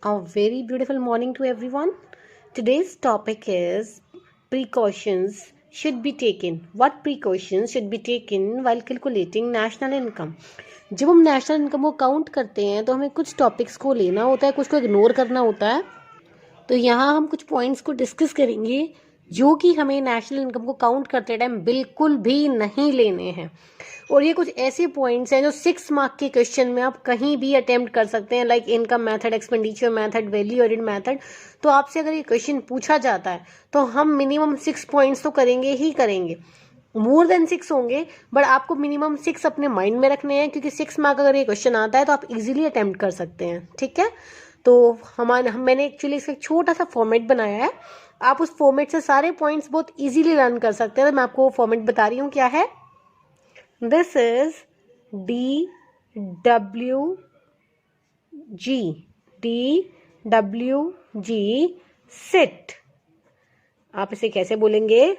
A very beautiful morning to everyone. Today's topic is precautions should be taken. What precautions should be taken while calculating national income? जब हम national income को count करते हैं तो हमें कुछ topics को लेना होता है, कुछ को इग्नोर करना होता है। तो यहाँ हम कुछ पॉइंट्स को डिस्कस करेंगे जो कि हमें नेशनल इनकम को काउंट करते टाइम बिल्कुल भी नहीं लेने हैं। और ये कुछ ऐसे पॉइंट्स हैं जो 6 मार्क के क्वेश्चन में आप कहीं भी अटेम्प्ट कर सकते हैं, like income method, expenditure method, value added method. तो आपसे अगर ये क्वेश्चन पूछा जाता है तो हम मिनिमम 6 पॉइंट्स तो करेंगे ही करेंगे। मोर देन 6 होंगे, बट आपको मिनिमम 6 अपने माइंड में रखने हैं, क्योंकि 6 मार्क अगर ये क्वेश्चन आता है तो आप इजीली अटेम्प्ट कर सकते हैं। ठीक है, तो मैंने एक्चुअली इसका एक छोटा सा फॉर्मेट बनाया है। आप उस फॉर्मेट से सारे पॉइंट्स बहुत इजीली लर्न कर सकते हैं। तो मैं आपको वो फॉर्मेट बता रही हूँ क्या है। This is DWG sit. आप इसे कैसे बोलेंगे?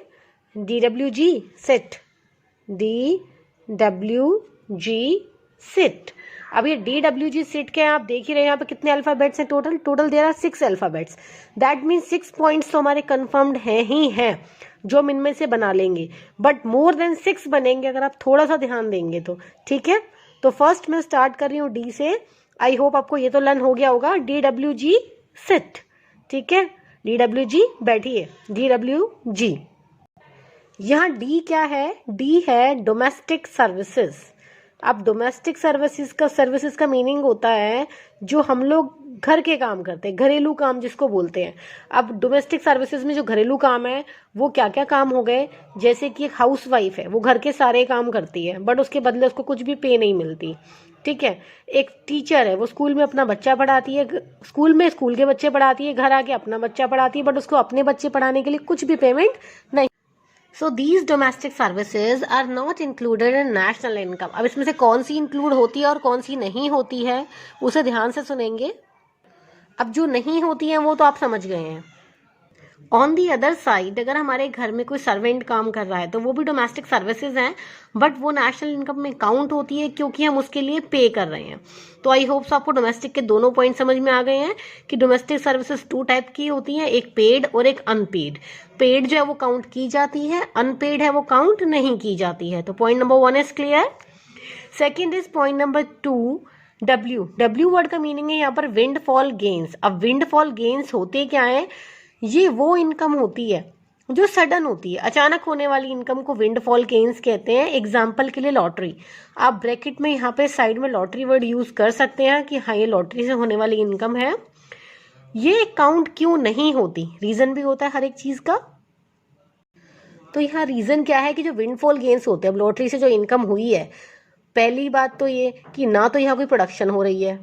DWG sit, DWG sit. अब ये DWG सिट के आप देख ही रहे हैं, यहाँ पे कितने अल्फाबेट्स हैं total there are 6 alphabets. That means 6 points तो हमारे कंफर्म्ड हैं ही हैं जो हम इनमें से बना लेंगे, बट मोर देन 6 बनेंगे अगर आप थोड़ा सा ध्यान देंगे तो। ठीक है, तो फर्स्ट मैं स्टार्ट कर रही हूँ डी से। आई होप आपको ये तो लर्न हो गया होगा, DWG सिट। ठीक है, DWG बैठिए, DWG। यहाँ डी क्या है? डी है डोमेस्टिक सर्विसेज। अब डोमेस्टिक सर्विसेज का मीनिंग होता है जो हम लोग घर के काम करते हैं, घरेलू काम जिसको बोलते हैं। अब डोमेस्टिक सर्विसेज में जो घरेलू काम है वो क्या क्या काम हो गए? जैसे कि एक हाउस वाइफ है, वो घर के सारे काम करती है, बट उसके बदले उसको कुछ भी पे नहीं मिलती। ठीक है, एक टीचर है, वो स्कूल में अपना बच्चा पढ़ाती है, स्कूल में स्कूल के बच्चे पढ़ाती है, घर आके अपना बच्चा पढ़ाती है, बट उसको अपने बच्चे पढ़ाने के लिए कुछ भी पेमेंट नहीं। So these domestic services are not included in national income. अब इसमें से कौन सी इंक्लूड होती है और कौन सी नहीं होती है उसे ध्यान से सुनेंगे। अब जो नहीं होती है वो तो आप समझ गए हैं। ऑन दी अदर साइड, अगर हमारे घर में कोई सर्वेंट काम कर रहा है तो वो भी डोमेस्टिक सर्विसेज हैं, बट वो नेशनल इनकम में काउंट होती है क्योंकि हम उसके लिए पे कर रहे हैं। तो आई होप्स आपको डोमेस्टिक के दोनों पॉइंट समझ में आ गए हैं कि डोमेस्टिक सर्विसेज 2 टाइप की होती हैं, एक पेड और एक अनपेड। पेड जो है वो काउंट की जाती है, अनपेड है वो काउंट नहीं की जाती है। तो point number 1 is clear. Second is point number 2, W word का मीनिंग है यहाँ पर विंडफॉल गेन्स। अब विंडफॉल गेन्स होते क्या है? ये वो इनकम होती है जो सडन होती है, अचानक होने वाली इनकम को विंडफॉल गेन्स कहते हैं। एग्जाम्पल के लिए लॉटरी, आप ब्रैकेट में यहाँ पे साइड में लॉटरी वर्ड यूज कर सकते हैं कि हाँ ये लॉटरी से होने वाली इनकम है। ये काउंट क्यों नहीं होती? रीजन भी होता है हर एक चीज का। तो यहाँ रीजन क्या है कि जो विंडफॉल गेन्स होते हैं, अब लॉटरी से जो इनकम हुई है, पहली बात तो ये कि ना तो यहाँ कोई प्रोडक्शन हो रही है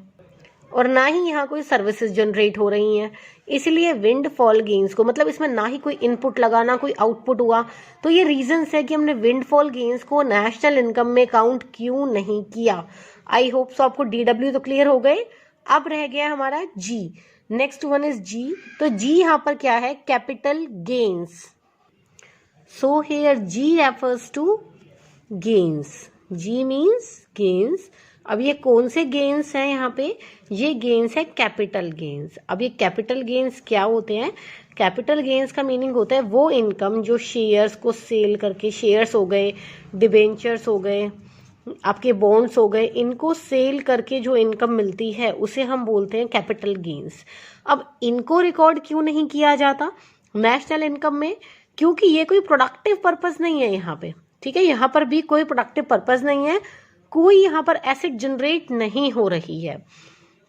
और ना ही यहाँ कोई सर्विसेज जनरेट हो रही हैं, इसलिए विंडफॉल गेन्स को, मतलब इसमें ना ही कोई इनपुट लगा ना कोई आउटपुट हुआ। तो ये रीजंस है कि हमने विंडफॉल गेन्स को नेशनल इनकम में काउंट क्यों नहीं किया। आई होप सो आपको DW तो क्लियर हो गए। अब रह गया हमारा G। Next one is G। तो G यहाँ पर क्या है? Capital gains. So here G refers to gains. G means gains. अब ये कौन से गेन्स हैं यहाँ पे? ये गेन्स है कैपिटल गेन्स। अब ये कैपिटल गेन्स क्या होते हैं? कैपिटल गेन्स का मीनिंग होता है वो इनकम जो शेयर्स को सेल करके, शेयर्स हो गए, डिबेंचर्स हो गए, आपके बॉन्ड्स हो गए, इनको सेल करके जो इनकम मिलती है उसे हम बोलते हैं कैपिटल गेन्स। अब इनको रिकॉर्ड क्यों नहीं किया जाता नेशनल इनकम में? क्योंकि ये कोई प्रोडक्टिव पर्पस नहीं है यहाँ पे। ठीक है, यहाँ पर भी कोई प्रोडक्टिव पर्पस नहीं है, कोई यहाँ पर एसेट जनरेट नहीं हो रही है।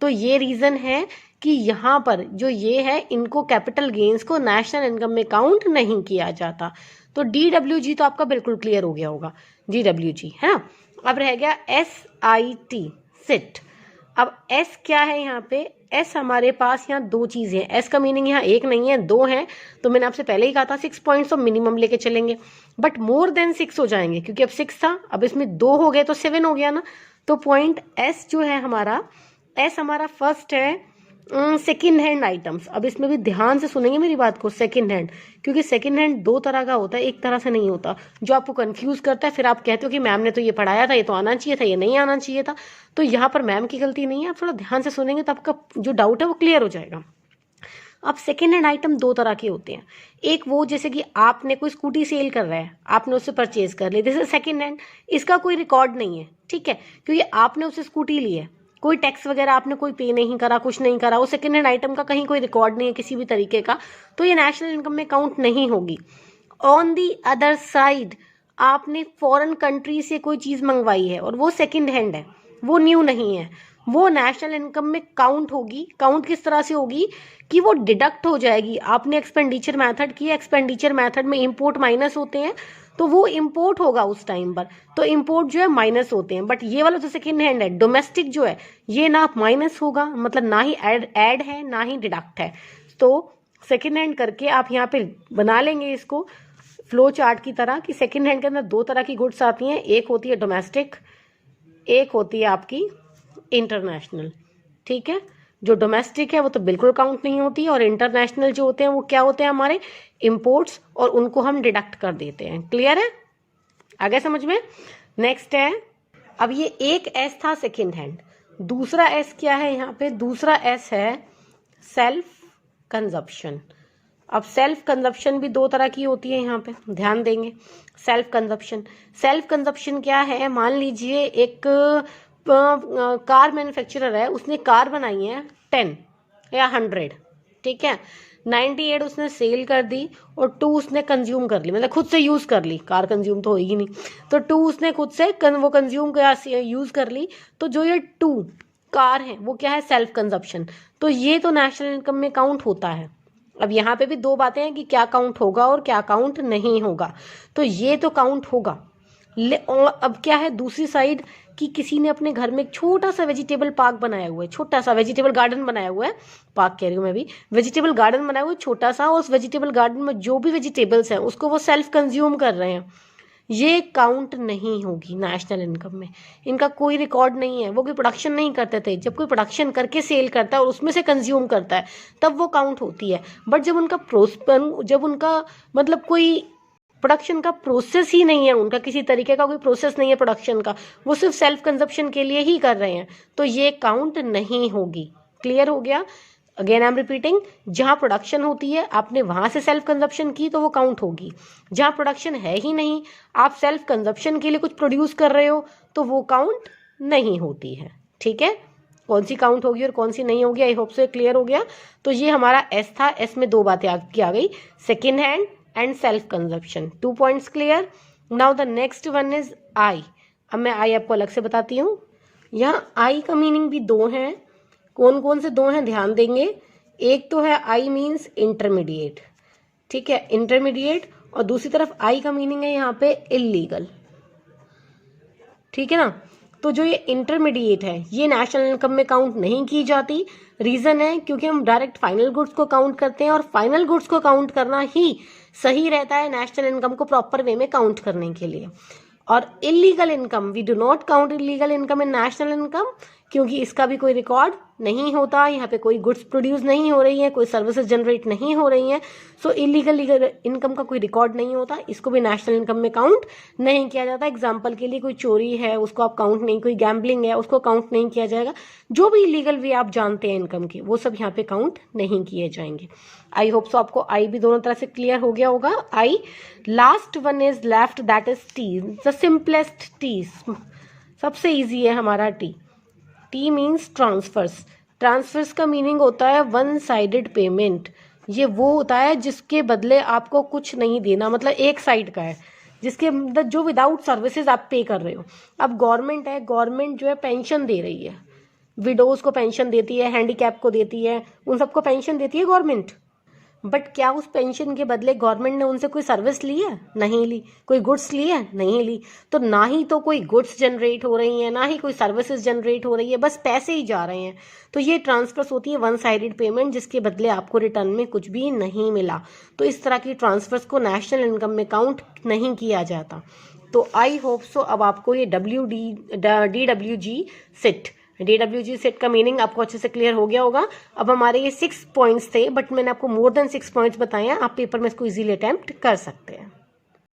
तो ये रीजन है कि यहाँ पर जो ये है, इनको कैपिटल गेन्स को नेशनल इनकम में काउंट नहीं किया जाता। तो DWG तो आपका बिल्कुल क्लियर हो गया होगा, DWG है ना। अब रह गया SIT सिट। अब S क्या है यहाँ पे? S हमारे पास यहाँ 2 चीजें हैं। S का मीनिंग यहाँ एक नहीं है, 2 है। तो मैंने आपसे पहले ही कहा था 6 पॉइंट्स तो मिनिमम लेके चलेंगे, बट मोर देन 6 हो जाएंगे, क्योंकि अब 6 था, अब इसमें 2 हो गए तो 7 हो गया ना। तो पॉइंट S जो है हमारा, S हमारा फर्स्ट है सेकेंड हैंड आइटम्स, अब इसमें भी ध्यान से सुनेंगे मेरी बात को, सेकेंड हैंड, क्योंकि सेकेंड हैंड दो तरह का होता है, एक तरह से नहीं होता, जो आपको कंफ्यूज करता है, फिर आप कहते हो कि मैम ने तो ये पढ़ाया था, ये तो आना चाहिए था, ये नहीं आना चाहिए था। तो यहाँ पर मैम की गलती नहीं है, आप थोड़ा ध्यान से सुनेंगे तो आपका जो डाउट है वो क्लियर हो जाएगा। अब सेकेंड हैंड आइटम दो तरह के होते हैं, एक वो जैसे कि आपने कोई स्कूटी सेल कर रहा है, आपने उससे परचेज कर ली, दिस इज सेकेंड हैंड, इसका कोई रिकॉर्ड नहीं है, ठीक है, क्योंकि आपने उससे स्कूटी ली है, कोई टैक्स वगैरह आपने कोई पे नहीं करा, कुछ नहीं करा, वो सेकेंड हैंड आइटम का कहीं कोई रिकॉर्ड नहीं है किसी भी तरीके का, तो ये नेशनल इनकम में काउंट नहीं होगी। ऑन दी अदर साइड, आपने फॉरेन कंट्री से कोई चीज़ मंगवाई है और वो सेकेंड हैंड है, वो न्यू नहीं है, वो नेशनल इनकम में काउंट होगी। काउंट किस तरह से होगी कि वो डिडक्ट हो जाएगी। आपने एक्सपेंडिचर मेथड किया, एक्सपेंडिचर मेथड में इंपोर्ट माइनस होते हैं, तो वो इंपोर्ट होगा उस टाइम पर, तो इंपोर्ट जो है माइनस होते हैं। बट ये वाला जो सेकेंड हैंड है, डोमेस्टिक जो है, ये ना माइनस होगा, मतलब ना ही ऐड है ना ही डिडक्ट है। तो सेकेंड हैंड करके आप यहाँ पे बना लेंगे इसको फ्लो चार्ट की तरह कि सेकेंड हैंड के अंदर दो तरह की गुड्स आती हैं, एक होती है डोमेस्टिक, एक होती है आपकी इंटरनेशनल, ठीक है। जो डोमेस्टिक है वो तो बिल्कुल काउंट नहीं होती, और इंटरनेशनल जो होते हैं वो क्या होते हैं, हमारे इंपोर्ट्स, और उनको हम डिडक्ट कर देते हैं। क्लियर है, आगे समझ में। नेक्स्ट है, अब ये एक एस था सेकेंड हैंड, दूसरा एस क्या है यहाँ पे, दूसरा एस है सेल्फ कंजप्शन। अब सेल्फ कंजप्शन भी दो तरह की होती है, यहाँ पे ध्यान देंगे। सेल्फ कंजप्शन क्या है, मान लीजिए एक कार मैन्युफैक्चरर है, उसने कार बनाई है 10 या 100, ठीक है, 98 उसने सेल कर दी और 2 उसने कंज्यूम कर ली, मतलब खुद से यूज कर ली, कार कंज्यूम तो होगी नहीं, तो 2 उसने खुद से वो कंज्यूम यूज कर ली, तो जो ये 2 कार है वो क्या है, सेल्फ कंजप्शन। तो ये तो नेशनल इनकम में काउंट होता है। अब यहाँ पे भी दो बातें हैं कि क्या काउंट होगा और क्या काउंट नहीं होगा, तो ये तो काउंट होगा। अब क्या है दूसरी साइड, कि किसी ने अपने घर में एक छोटा सा वेजिटेबल पार्क बनाया हुआ है, छोटा सा वेजिटेबल गार्डन बनाया हुआ है, पार्क कह रही हूँ मैं भी, वेजिटेबल गार्डन बनाया हुआ है छोटा सा, और उस वेजिटेबल गार्डन में जो भी वेजिटेबल्स हैं उसको वो सेल्फ कंज्यूम कर रहे हैं, ये काउंट नहीं होगी नेशनल इनकम में। इनका कोई रिकॉर्ड नहीं है, वो कोई प्रोडक्शन नहीं करते थे, जब कोई प्रोडक्शन करके सेल करता है और उसमें से कंज्यूम करता है तब वो काउंट होती है। बट जब उनका मतलब कोई प्रोडक्शन का प्रोसेस ही नहीं है, उनका किसी तरीके का कोई प्रोसेस नहीं है प्रोडक्शन का, वो सिर्फ सेल्फ कंजप्शन के लिए ही कर रहे हैं, तो ये काउंट नहीं होगी। क्लियर हो गया, अगेन आई एम रिपीटिंग, जहां प्रोडक्शन होती है आपने वहां से सेल्फ कंजप्शन की तो वो काउंट होगी, जहां प्रोडक्शन है ही नहीं, आप सेल्फ कंजप्शन के लिए कुछ प्रोड्यूस कर रहे हो, तो वो काउंट नहीं होती है। ठीक है, कौन सी काउंट होगी और कौन सी नहीं होगी, आई होप से क्लियर हो गया। तो ये हमारा एस था, एस में दो बातें आपकी आ गई, second hand and self consumption, 2 points clear. Now the next one is I. अब मैं आई आपको अलग से बताती हूँ। यहाँ आई का मीनिंग भी दो हैं, कौन कौन से दो हैं ध्यान देंगे। एक तो है आई मीन्स इंटरमीडिएट, ठीक है, इंटरमीडिएट, और दूसरी तरफ आई का मीनिंग है यहाँ पे इलीगल, ठीक है ना। तो जो ये इंटरमीडिएट है ये नेशनल इनकम में काउंट नहीं की जाती। रीजन है क्योंकि हम डायरेक्ट फाइनल गुड्स को काउंट करते हैं, और फाइनल गुड्स को काउंट करना ही सही रहता है नेशनल इनकम को प्रॉपर वे में काउंट करने के लिए। और illegal income, we do not count illegal income in national income, क्योंकि इसका भी कोई रिकॉर्ड नहीं होता, यहाँ पे कोई गुड्स प्रोड्यूस नहीं हो रही है, कोई सर्विसेज जनरेट नहीं हो रही हैं, सो इलीगल इनकम का कोई रिकॉर्ड नहीं होता, इसको भी नेशनल इनकम में काउंट नहीं किया जाता। एग्जाम्पल के लिए कोई चोरी है उसको आप काउंट नहीं, कोई गैम्बलिंग है उसको काउंट नहीं किया जाएगा, जो भी इलीगल वे आप जानते हैं इनकम के वो सब यहाँ पे काउंट नहीं किए जाएंगे। आई होप सो आपको आई भी दोनों तरह से क्लियर हो गया होगा। I last one is left, that is T, the simplest T, सबसे ईजी है हमारा T. T means transfers. Transfers का मीनिंग होता है वन साइडेड पेमेंट। ये वो होता है जिसके बदले आपको कुछ नहीं देना, मतलब एक साइड का है, जिसके मतलब जो विदाउट सर्विसेज आप पे कर रहे हो। अब गवर्नमेंट है, गवर्नमेंट जो है पेंशन दे रही है, विडोज को पेंशन देती है, हैंडीकैप को देती है, उन सबको पेंशन देती है गवर्नमेंट। बट क्या उस पेंशन के बदले गवर्नमेंट ने उनसे कोई सर्विस ली है? नहीं ली। कोई गुड्स ली है? नहीं ली। तो ना ही तो कोई गुड्स जनरेट हो रही हैं, ना ही कोई सर्विसेज जनरेट हो रही है, बस पैसे ही जा रहे हैं। तो ये ट्रांसफर्स होती है वन साइडेड पेमेंट, जिसके बदले आपको रिटर्न में कुछ भी नहीं मिला। तो इस तरह की ट्रांसफर्स को नेशनल इनकम में काउंट नहीं किया जाता। तो आई होप सो अब आपको ये DWG सिट DWG सेट का मीनिंग आपको अच्छे से क्लियर हो गया होगा। अब हमारे ये 6 पॉइंट्स थे, बट मैंने आपको मोर देन 6 पॉइंट्स बताए हैं, आप पेपर में इसको इजीली अटेम्प्ट कर सकते हैं।